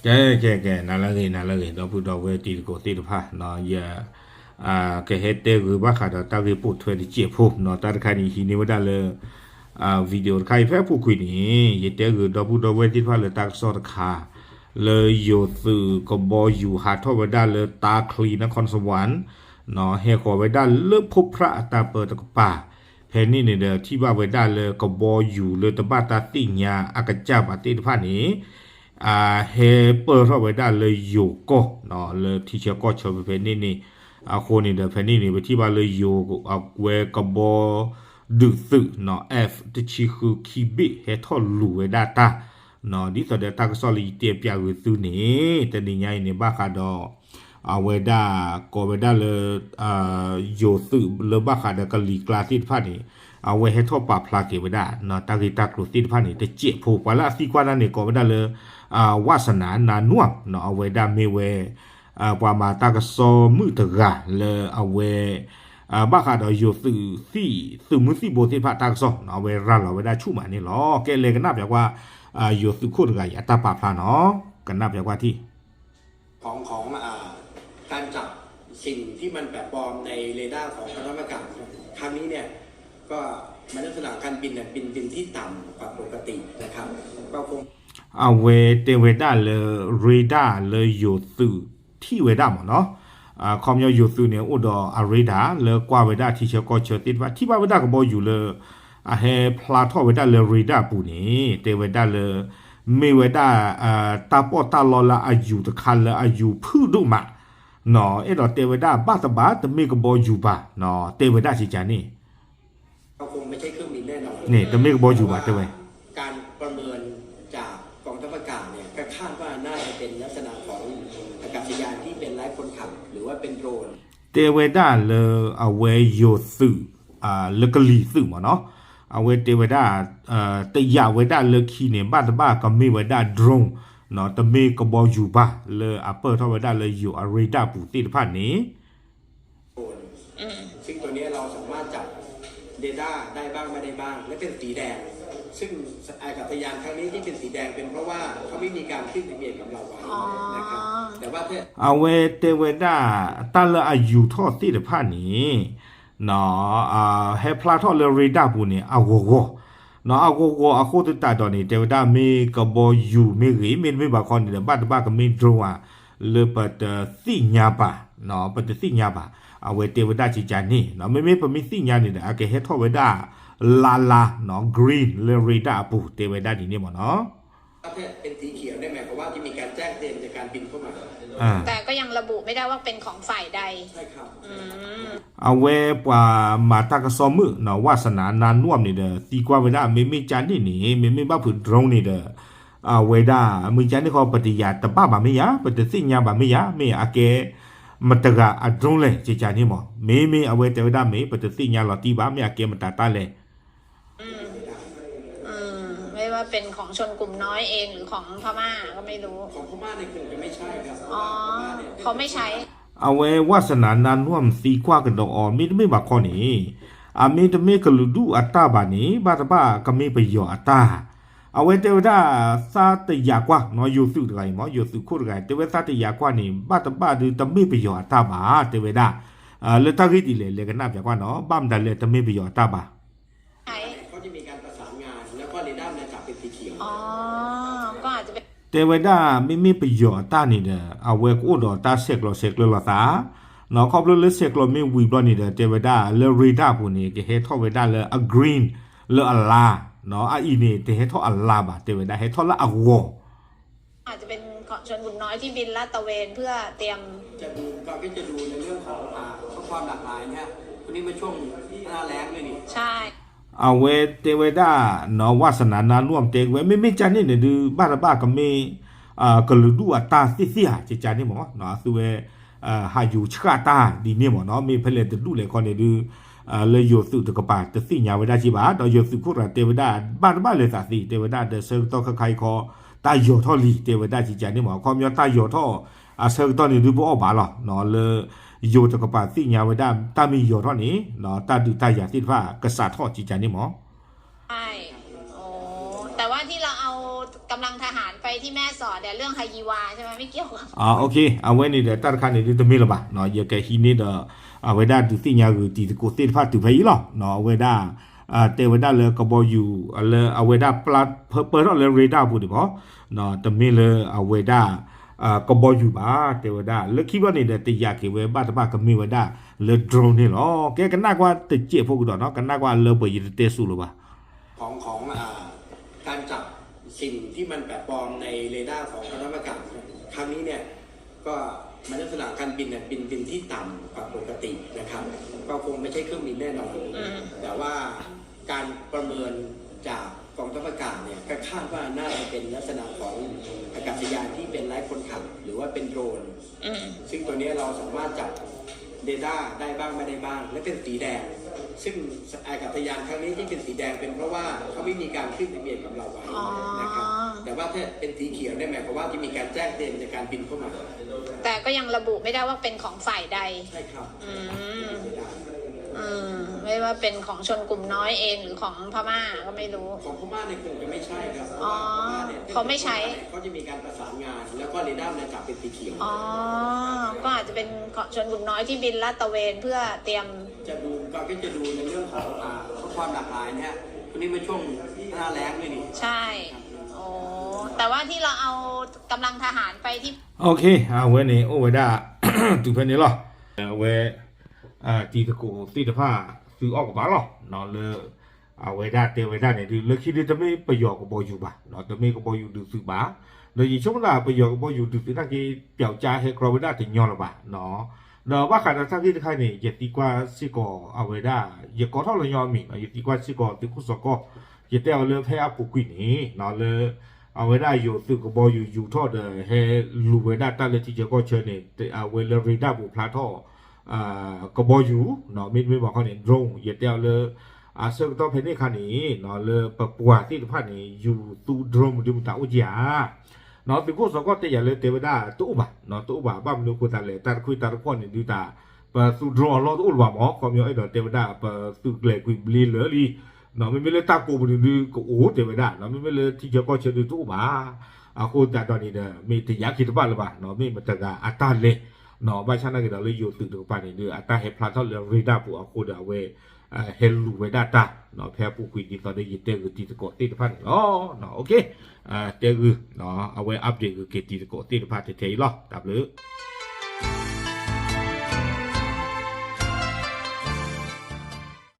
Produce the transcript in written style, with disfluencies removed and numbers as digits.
แกนั่นละเลยเราพูดเอาไว้ตีโกตีตผ้าเนาะอย่าแกเฮเตอร์ว่าขาดตาเวปุถุเวดิเจ็บผมเนาะตาคันนี้นี่ว่าได้เลยวิดีโอใครแพ้ผู้คุยนี่ยัเตอร์เราพูดเอาไว้ที่ผ้าเลยตาสอดขาเลยโยสื่อก็บออยู่หาทอไว้ได้เลยตาคลีนครสวรรค์เนาะเฮขอไว้ได้เลิกพบพระตาเปิดตะกป่าเพนนี่เนี่ยเด้อที่ว่าไว้ได้เลยก็บออยู่เลยตะบ้าตาติ่งยาอากาศจับติดผ้านี้เฮเปิดเข้าไปได้เลยอยู่ก็เนาะเลยที่เชื่อก็เชื่อไปนี่คนนี่เด้อเพนนี่ไปที่ว่าเลยอยู่เวกับบอดึกสึเนาะที่ชื่อคือคีบิเฮทอลูเวดาตาเนาะดิสเดตากสอลีเตียเปียวิสุนี่แต่นี่ไงเนี่ยบ้าคาดอเวดาก็เวดาเลยโยสึเลยบ้าคาดกะลีกลาสิพานี่เอาไว้ให้ทอปาพลาเกเวดาเนาะตากิตากรุสิพานี่แต่เจ็บผูกว่าละสิกว่านั้นเนี่ยก็เวดาเลยวาสนานาน่วมเนาะเอาไว้ได้เมเวปามาตากซอมือตะกะเลยเอาไว้บ้าขาดอยู่สื่อมือสี่โบสิพาตากซอเอาไว้รันเราไว้ได้ชุ่มอันนี้หรอแกเลยกันนับอย่างว่าอยู่สื่อคู่กันอย่าตาปาพลาเนาะกันนับอย่างว่าที่ของการจับสิ่งที่มันแบบปลอมในเรดาร์ของกองทัพอากาศครั้งนี้เนี่ยก็มันลักษณะการบินเนี่ยบินที่ต่ำกว่าปกตินะครับก็คงเอาเวเตเวดาเลยเรดาร์เลยอยู่สื่อที่เวดาหมดเนาะคอมยออยู่สื่อเนี่ยอุดรอาเรดาเลยกว่าเวดาที่เชื่อก็เชื่อติดว่าที่ว่าเวดาก็บอกอยู่เลยเฮพลาทอเวดาเลยเรดาปูนี่เตเวดาเลยเมเวดาตาปอตาลอละอายุตะคันละอายุพื้ดุมาเนาะเตเวดาบ้าตบาแต่เมก็บอกอยู่บ้าเนาะเตเวดาชิจานี่ก็คงไม่ใช่เครื่องบินแน่นอนนี่แต่เมก็บอกอยู่บ้าแต่เว้ยการประเมินจากกองทัพอากาศเนี่ยก็คาดว่าน่าจะเป็นลักษณะของอากาศยานที่เป็นไร้คนขับหรือว่าเป็นโดรนเตเวดาเลยเอาไว้โยสึแล้วก็ลีสึมาเนาะเอาไว้เตเวดาแต่ยาเวดาเลยคีเนี่ยบ้านตะบ้าก็มีเวดาโดรนเนาะแต่เมก็บอกอยู่บ้าเลยเปิดเท่าเวดาเลยอยู่เรดาปูติดผ่านนี้ซึ่งตัวนี้เราสามารถจับเรดาร์ได้บ้างไม่ได้บ้างและเป็นสีแดงซึ่งอากาศยานครั้งนี้ที่เป็นสีแดงเป็นเพราะว่าเขาไม่มีการขึ้นทะเบียนกับเราไว้นะครับแต่ว่าเอาไว้เตเวดาตั้งละอายุทอดติดผ่านนี้เนาะให้พลาทอเลยเรดาร์ปูเนี่ยเอาโกเนาะเอาโกเอาโคตรตาตอนนี้เตเวดามีกบอยู่มีหรือไม่บางคนเนี่ยบ้านก็มีโดรนเลยเปิดสิญาปะเนาะเปิดสิญาปะเอาไว้เตเวดาจิจานี่เนาะไม่พอมีสิญานี่นะโอเคให้ทอเวดาลาเนาะกรีนเลยเรดาร์ปูเตเวดานี่หมดเนาะถ้าเป็นสีเขียวได้หมายความว่าที่มีการแจ้งเตือนจากการบินเข้ามาแต่ก็ยังระบุไม่ได้ว่าเป็นของฝ่ายใดใช่ครับเอาไว้ปว่ามาตากสอมือเนาะวาสนานานน่วมนี่เด้อตีกว่าเวลาไม่จานนี่ไม่บ้าผืนตรงนี่เด้อเวดามือจานนี่เขาปฏิญาณแต่บ้าบ่ไม่ยาปฏิสิญญาบ่ไม่ยาไม่อาเกมัตกะอัดรงเลยเจจานี่หมอไม่เอาไว้แต่เวดาไม่ปฏิสิญญาหลอตีบ้าไม่อาเกมันตาตาเลยไม่ว่าเป็นของชนกลุ่มน้อยเองหรือของพม่าก็ไม่รู้ของพม่าในกลุ่มจะไม่ใช่ครับเขาไม่ใช้เอาไว้วาสนานานน่วมสีกว่ากันดอกอ๋อไม่บาข้อนี้มีแต่ไม่กระลุดูอัตตาบานี้บาตบ้าก็ไม่ไปย่ออัตตาเอาไว้เทวดาซาตยากว่าเนาะอยู่สุดไงหมออยู่สุดโคตรไงเทวดาซาตยากว่านี่บาตบ้าดูแต่ไม่ไปย่ออัตตาบาเทวดาเลยตั้งให้ดีเลยกันนับจากว่าเนาะบ้ามดันเลยแต่ไม่ไปย่ออัตตาบาเขาจะมีการประสานงานแล้วก็เรดาร์เนี่ยจับเป็นสีเขียวก็อาจจะเป็นเทวดาไม่ไปย่ออัตตานี่เด้อเอาไว้กูดอตาเสกโลตาเนาะเขาเลยเสกโลไม่วีบล้อนี่เด้อเทวดาเลยเรดาร์พวกนี้ก็เฮทอเวดาเลยกรีนเลยอัลลาเนาะอีนี่เตเฮทออัลลาบะเตเวดาเฮทอละอวออาจจะเป็นชนกลุ่มน้อยที่บินลาดตระเวนเพื่อเตรียมจะดูเราก็จะดูในเรื่องของความหลากหลายเนี่ยวันนี้มาช่วงหน้าแล้งเลยนี่ใช่เอาเวเตเวดาเนาะวาสนานาร่วมเตเวไม่จานนี่เนี่ยดูบ้าก็มีกลือดูอัตตาเสียจะจานนี่หมอเนาะสุเวหาอยู่ชะตาดีเนี่ยหมอเนาะมีเพลตดูเลยคนเนี่ยดูเลยโยสุตกปาแต่สิ่งยาเวดาชิบาดโยสุคุระเทวดาบ้านเลยสัตย์เทวดาเดเซอร์ต้องใครคอตายโยท่อลีเทวดาจิจานี่หมอความยอตายโยท่อเซอร์ตอนนี้ดูบ่ออกบาหรอเนาะเลยโยตกปาสิ่งยาเวดาตามีโยท่อนี้เนาะตาดูตายาสิว่ากษัตริย์ท่อจิจานี่หมอใช่โอ้แต่ว่าที่เราเอา กำลังทหารไปที่แม่สอดเนี่ยเรื่องไฮยีวาใช่ไหมไม่เกี่ยวกับ โอเคเอาไว้นี่เดี๋ยวตัดคันนี่จะมีหรือเปล่าเนาะอย่าแกฮีนี่เด้อเอาไว้ได้ดูสิญาคือตีโกเตฟ้าตุไปอีหรอเนาะเอาไว้ได้เตไว้ได้เลยก็บ่อยู่เอาไว้ได้ปลาเปิดเลยเรดาร์พูดดิบ่เนาะแต่มีเลยเอาไว้ได้ก็บ่อยู่บ้าเตไว้ได้แล้วคิดว่านี่เดี๋ยวติยาเกไว้บ้าตะบ้าก็มีไว้ได้เลยโดรนนี่หรอแกกันน่ากว่าติเจี๊ยพวกดอกเนาะกันน่ากว่าเลยไปยิงเตสู้หรือเปล่าของการจับสิ่งที่มันแปลกปลอมในเรดาร์ของกองทัพอากาศครั้งนี้เนี่ยก็มันลักษณะการบินเนี่ยบินที่ต่ำกว่าปกตินะครับก็คงไม่ใช่เครื่องบินแน่นอนแต่ว่าการประเมินจากกองทัพอากาศเนี่ยก็คาดว่าน่าจะเป็นลักษณะของอากาศยานที่เป็นไร้คนขับหรือว่าเป็นโดรนซึ่งตัวนี้เราสามารถจับเรดาร์ได้บ้างไม่ได้บ้างและเป็นสีแดงซึ่งอากาศยานครั้งนี้ที่เป็นสีแดงเป็นเพราะว่าเขาไม่มีการขึ้นทะเบียนกับเราไว้นะครับแต่ว่าถ้าเป็นสีเขียวได้หมายความว่าที่มีการแจ้งเตือนในการบินเข้ามาแต่ก็ยังระบุไม่ได้ว่าเป็นของฝ่ายใดใช่ครับไม่ว่าเป็นของชนกลุ่มน้อยเองหรือของพม่าก็ไม่รู้ของพม่าในกลุ่มจะไม่ใช่ครับเขาไม่ใช้เขาจะมีการประสานงานแล้วก็เรดาร์มันจับเป็นสีเขียวก็อาจจะเป็นชนกลุ่มน้อยที่บินลาดตระเวนเพื่อเตรียมก็จะดูในเรื่องของความหลากหลายเนี่ยวันนี้เป็นช่วงหน้าแล้งเลยนี่ใช่แต่ว่าที่เราเอากำลังทหารไปที่โอเคเว้ยนี่โอ้เวด้าตุเพนี่หรอเว้ยตีตะโกตีตะผ้าซื้อออกมาหรอเนาะเลยเอาไว้ได้เตไว้ได้เนี่ยดูเลยคิดว่าจะไม่ประโยชน์กับบอยู่บ้าเนาะจะไม่กับบอยู่ดูซื้อบ้าโดยยิ่งช่วงนั้นประโยชน์กับบอยู่ดูซื้อนั่นคือเปี่ยวใจให้กรอบไว้ได้ถึงย้อนละบ้าเนาะเนาะว่าขนาดทั้งที่ใครเนี่ยอย่าตีกว่าสิก่อเอาไว้ได้อย่าก่อเท่าเลยย้อนมีอย่าตีกว่าสิก่อตีคู่สก็อย่าแต่เอาเลยแพ้เอาปุกนี่เนาะเลยเอาไว้ได้อยู่ซื้อกับบอยู่ทอดให้ลูไว้ได้ตั้งเลยที่จะก็เชิญเนี่ยแต่เอาไว้เลยเรดาร์บุพลาท่อกบอยู่เนาะไม่บอกเขาเนี่ยตรงอย่าเดียวเลยเสกตัวเพนนี่คันนี้เนาะเลยปะปัวที่ทุกท่านนี่อยู่ตู้ตรงดูมุตาอุจยาเนาะถึงกูสก็แต่อย่าเลยเทวดาตู้บ่าเนาะตู้บ่าบ้ามดูกูตาเลยแต่คุยตาทุกคนนี่ดูตาปะตู้ตรงเราตู้บ่าหมอความยาวไอ้ดอกเทวดาปะตู้เกลือคุยบลีเหลือลีเนาะไม่เลยตากูมันดูก็โอ้เทวดาเนาะไม่เลยที่จะก็เชิญดูตู้บ่ากูแต่ตอนนี้เนี่ยมีที่อยากคิดบ้างหรือเปล่าเนาะไม่มาตะกาอัตตาเลยเนาะบ้านฉันนั่นก็เราเลยอยู่ตึกตึกป่านนี่เดืออัตราเฮพลาทอลเรดาร์ผู้เอาคูดเอาไว้เฮลูไว้ด้าตาเนาะแพ้ผู้คุยดีตอนได้ยินเตอร์ตีตะโกตีตะพันเนาะโอเคเตอร์เนาะเอาไว้อัปเดตคือเกตีตะโกตีตะพันเทๆหรอตับเลย